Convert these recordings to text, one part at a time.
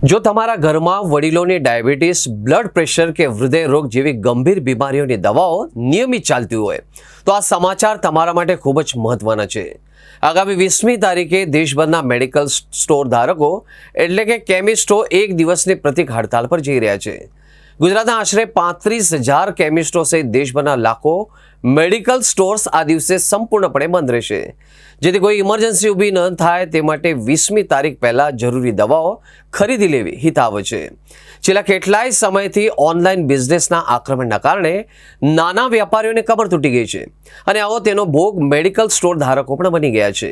જો તમારા ઘરમાં વડીલોની ડાયાબિટીસ, બ્લડ પ્રેશર કે હૃદય રોગ જેવી ગંભીર બીમારીઓની દવાઓ નિયમિત ચાલતી હોય તો આ સમાચાર તમારા માટે ખૂબ જ મહત્વના છે। આગામી 20મી તારીખે દેશભરના મેડિકલ સ્ટોર ધારકો એટલે કે કેમિસ્ટો એક દિવસની પ્રતિક હડતાલ પર જઈ રહ્યા છે। ગુજરાતના આશરે 35,000 કેમિસ્ટો સહિત દેશભરના લાખો મેડિકલ સ્ટોર્સ આ દિવસે સંપૂર્ણપણે બંધ રહેશે, જેથી કોઈ ઇમરજન્સી ઊભી ન થાય તે માટે 20મી તારીખ પહેલા જરૂરી દવાઓ ખરીદી લેવી હિતાવ છે। છેલ્લા કેટલાય સમયથી ઓનલાઈન બિઝનેસના આક્રમણના કારણે નાના વેપારીઓને કમર તૂટી ગઈ છે અને આવો તેનો ભોગ મેડિકલ સ્ટોર ધારકો પણ બની ગયા છે।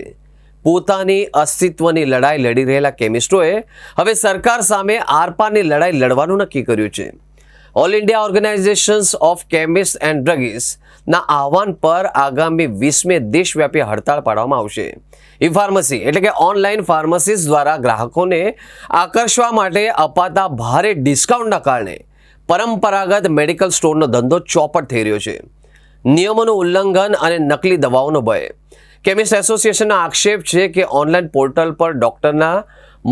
પોતાની અસ્તિત્વની લડાઈ લડી રહેલા કેમિસ્ટોએ હવે સરકાર સામે આરપારની લડાઈ લડવાનું નક્કી કર્યું છે। All India organisations of chemist and ડ્રગિસ્ટના આહવાન પર આગામી 20મી દેશવ્યાપી હડતાળ પાડવામાં આવશે। ઈ ફાર્મસી એટલે કે ઓનલાઈન ફાર્મસીસ્ટ દ્વારા ગ્રાહકોને આકર્ષવા માટે અપાતા ભારે ડિસ્કાઉન્ટના કારણે પરંપરાગત મેડિકલ સ્ટોરનો ધંધો ચોપટ થઈ રહ્યો છે। નિયમોનું ઉલ્લંઘન અને નકલી દવાઓનો ભય। કેમિસ્ટ એસોસિએશનનો આક્ષેપ છે કે ઓનલાઈન પોર્ટલ પર ડૉક્ટરના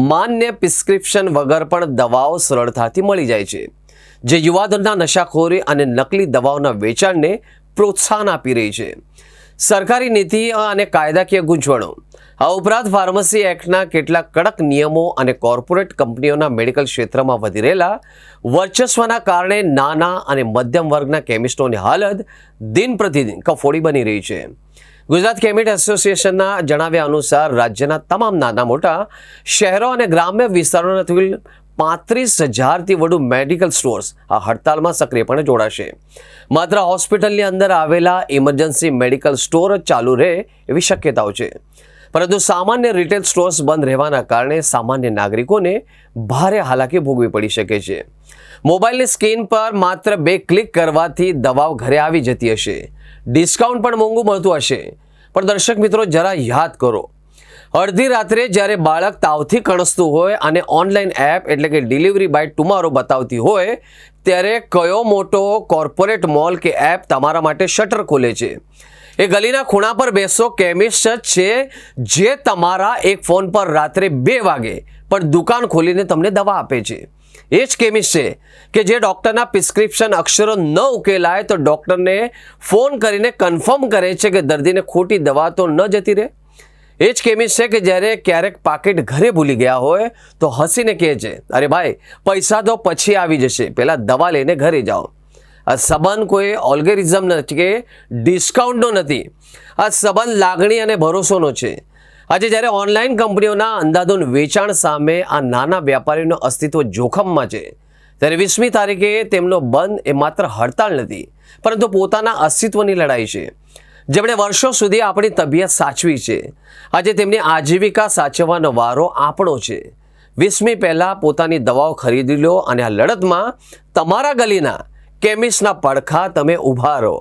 માન્ય પ્રિસ્ક્રિપ્શન વગર પણ દવાઓ સરળતાથી મળી જાય છે, જે યુવાધનના નશાખોરી અને નકલી દવાઓના વેચાણને પ્રોત્સાહન આપી રહી છે। સરકારી નીતિ અને કાયદાકીય ગૂંચવણો, આ ઉપરાંત ફાર્મસી એક્ટના કેટલાક કડક નિયમો અને કોર્પોરેટ કંપનીઓના મેડિકલ ક્ષેત્રમાં વધી રહેલા વર્ચસ્વના કારણે નાના અને મધ્યમ વર્ગના કેમિસ્ટોની હાલત દિન પ્રતિદિન કફોડી બની રહી છે। ગુજરાત કેમિસ્ટ એસોસિએશનના જણાવ્યા અનુસાર રાજ્યના તમામ નાના મોટા શહેરો અને ગ્રામ્ય વિસ્તારોના 35,000થી વધુ મેડિકલ સ્ટોર્સ આ હડતાલમાં સક્રિયપણે જોડાશે। માત્ર હોસ્પિટલની અંદર આવેલા ઇમરજન્સી મેડિકલ સ્ટોર જ ચાલુ રહે એવી શક્યતાઓ છે, પરંતુ સામાન્ય રિટેલ સ્ટોર્સ બંધ રહેવાના કારણે સામાન્ય નાગરિકોને ભારે હાલાકી ભોગવી પડી શકે છે। મોબાઈલની સ્ક્રીન પર માત્ર 2 ક્લિક કરવાથી દવાઓ ઘરે આવી જતી હશે, ડિસ્કાઉન્ટ પણ મોંઘું મળતું હશે, પણ દર્શક મિત્રો જરા યાદ કરો, અડધી રાત્રે જ્યારે બાળક તાવથી કણસતું હોય અને ઓનલાઈન એપ એટલે કે ડિલિવરી બાય ટુમારો બતાવતી હોય ત્યારે કયો મોટો કોર્પોરેટ મોલ કે એપ તમારા માટે શટર ખોલે છે? એ ગલીના ખૂણા પર બેસો કેમિસ્ટ જ છે જે તમારા એક ફોન પર રાત્રે 2 વાગે પણ દુકાન ખોલીને તમને દવા આપે છે। એ જ કેમિસ્ટ છે કે જે ડૉક્ટરના પ્રિસ્ક્રિપ્શન અક્ષરો ન ઉકેલાય તો ડૉક્ટરને ફોન કરીને કન્ફર્મ કરે છે કે દર્દીને ખોટી દવા તો ન જતી રહે। એ જ કેમિસ્ટ છે કે જ્યારે ક્યારેક પાકીટ ઘરે ભૂલી ગયા હોય તો હસીને કહે છે, અરે ભાઈ પૈસા તો પછી આવી જશે, પહેલાં દવા લઈને ઘરે જાઓ। આ સંબંધ કોઈ ઓલ્ગેરિઝમ નથી કે ડિસ્કાઉન્ટનો નથી, આ સંબંધ લાગણી અને ભરોસોનો છે। આજે જ્યારે ઓનલાઈન કંપનીઓના અંધાધૂંધ વેચાણ સામે આ નાના વેપારીઓનું અસ્તિત્વ જોખમમાં છે, ત્યારે 20મી તારીખે તેમનો બંધ એ માત્ર હડતાળ નથી, પરંતુ પોતાના અસ્તિત્વની લડાઈ છે। જેમણે વર્ષો સુધી આપણી તબિયત સાચવી છે, આજે તેમની આજીવિકા સાચવવાનો વારો આપણો છે। 20મી પહેલાં પોતાની દવાઓ ખરીદી લો અને આ લડતમાં તમારા ગલીના કેમિસ્ટના પડખા તમે ઊભા રહો।